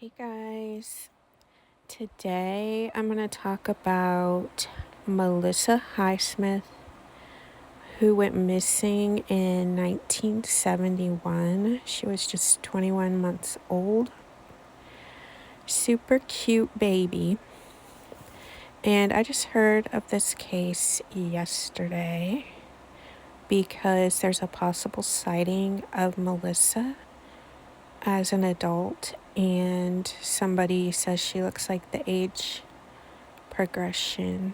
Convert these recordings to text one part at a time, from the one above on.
Hey guys, today I'm going to talk about Melissa Highsmith, who went missing in 1971. She was just 21 months old. Super cute baby. And I just heard of this case yesterday because there's a possible sighting of Melissa as an adult, and somebody says she looks like the age progression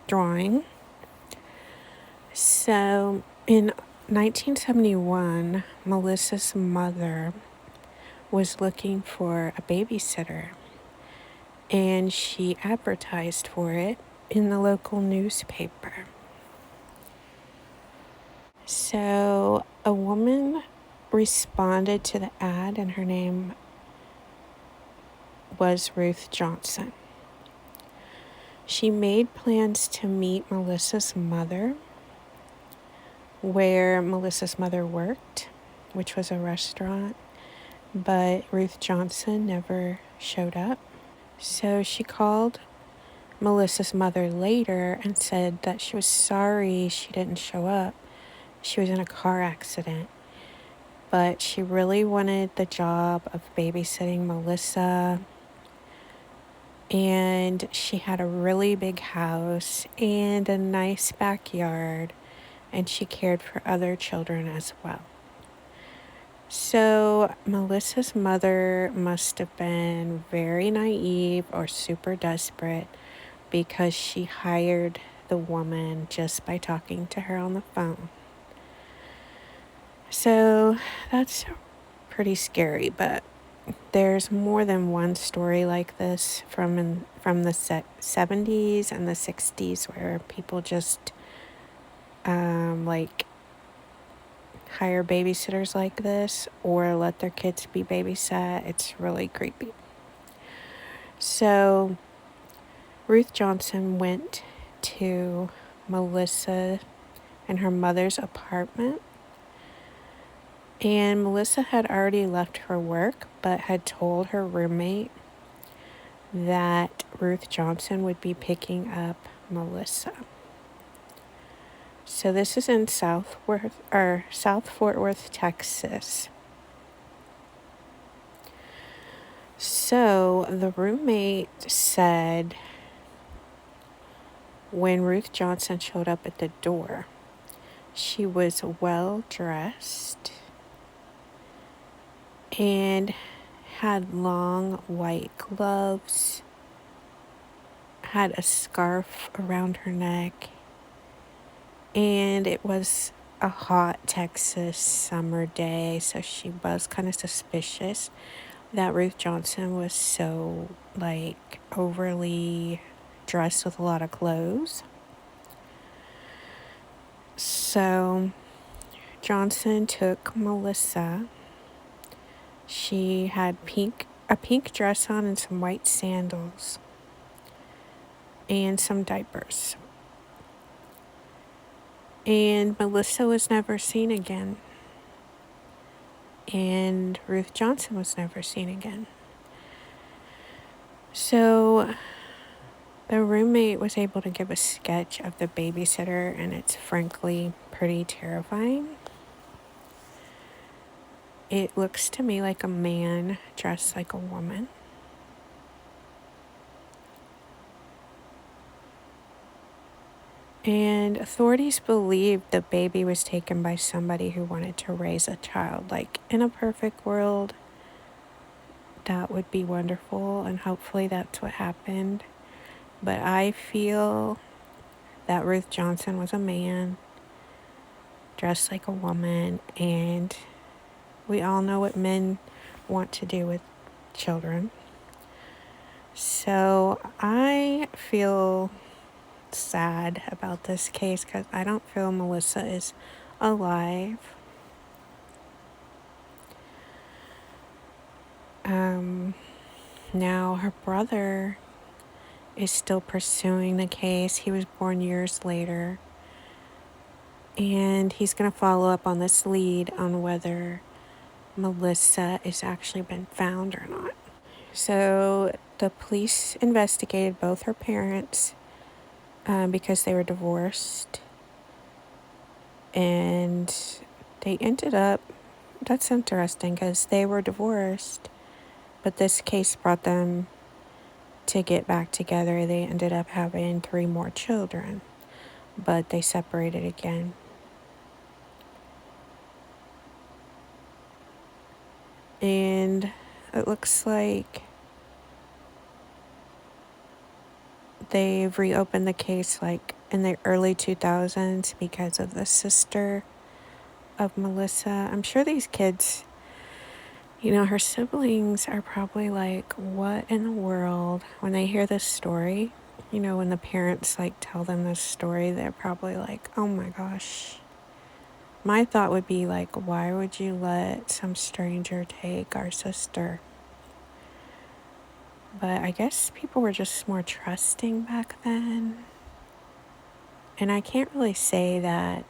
drawing. So in 1971, Melissa's mother was looking for a babysitter, and she advertised for it in the local newspaper. So a woman responded to the ad, and her name was Ruth Johnson. She made plans to meet Melissa's mother where Melissa's mother worked, which was a restaurant, but Ruth Johnson never showed up. So she called Melissa's mother later and said that she was sorry she didn't show up. She was in a car accident, but she really wanted the job of babysitting Melissa. And she had a really big house and a nice backyard, and she cared for other children as well. So Melissa's mother must have been very naive or super desperate because she hired the woman just by talking to her on the phone. So that's pretty scary, but there's more than one story like this from the 70s and the 60s where people just hire babysitters like this or let their kids be babysat. It's really creepy. So Ruth Johnson went to Melissa and her mother's apartment, and Melissa had already left for work but had told her roommate that Ruth Johnson would be picking up Melissa. So this is in South Fort Worth, Texas. So the roommate said when Ruth Johnson showed up at the door, she was well dressed and had long white gloves, had a scarf around her neck, and it was a hot Texas summer day, so she was kind of suspicious that Ruth Johnson was so overly dressed with a lot of clothes. So Johnson took Melissa. She had a pink dress on and some white sandals and some diapers. And Melissa was never seen again. And Ruth Johnson was never seen again. So the roommate was able to give a sketch of the babysitter, and it's frankly pretty terrifying. It looks to me like a man dressed like a woman. And authorities believe the baby was taken by somebody who wanted to raise a child. In a perfect world, that would be wonderful, and hopefully that's what happened. But I feel that Ruth Johnson was a man dressed like a woman, and we all know what men want to do with children. So I feel sad about this case because I don't feel Melissa is alive. Now her brother is still pursuing the case. He was born years later, and he's going to follow up on this lead on whether Melissa is actually been found or not. So the police investigated both her parents because they were divorced. And they ended up, that's interesting because they were divorced, but this case brought them to get back together. They ended up having 3 more children, but they separated again. And it looks like they've reopened the case like in the early 2000s because of the sister of Melissa. I'm sure these kids, her siblings are probably like, what in the world? When they hear this story, when the parents like tell them this story, they're probably like, oh my gosh. My thought would be like, why would you let some stranger take our sister? But I guess people were just more trusting back then. And I can't really say that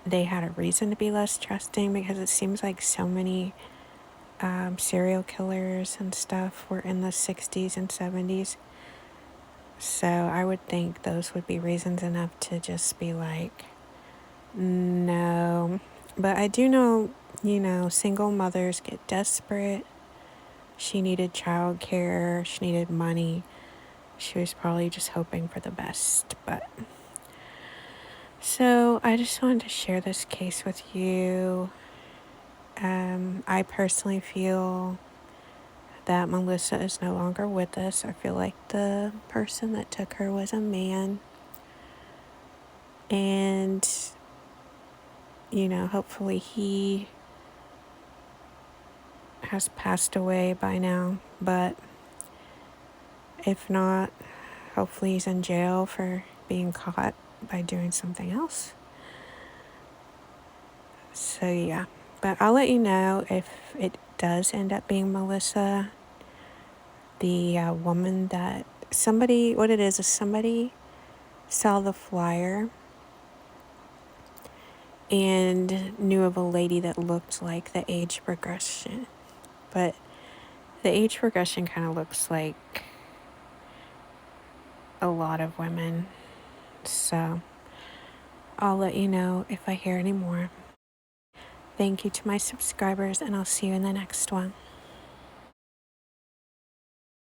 they had a reason to be less trusting because it seems like so many serial killers and stuff were in the 60s and 70s. So I would think those would be reasons enough to just be like, no. But I do know, single mothers get desperate. She needed childcare. She needed money. She was probably just hoping for the best. But so I just wanted to share this case with you. I personally feel that Melissa is no longer with us. I feel like the person that took her was a man. And, hopefully he has passed away by now. But if not, hopefully he's in jail for being caught by doing something else. So, yeah. But I'll let you know if it does end up being Melissa. The woman that somebody saw the flyer and knew of a lady that looked like the age progression. But the age progression kind of looks like a lot of women. So I'll let you know if I hear any more. Thank you to my subscribers, and I'll see you in the next one.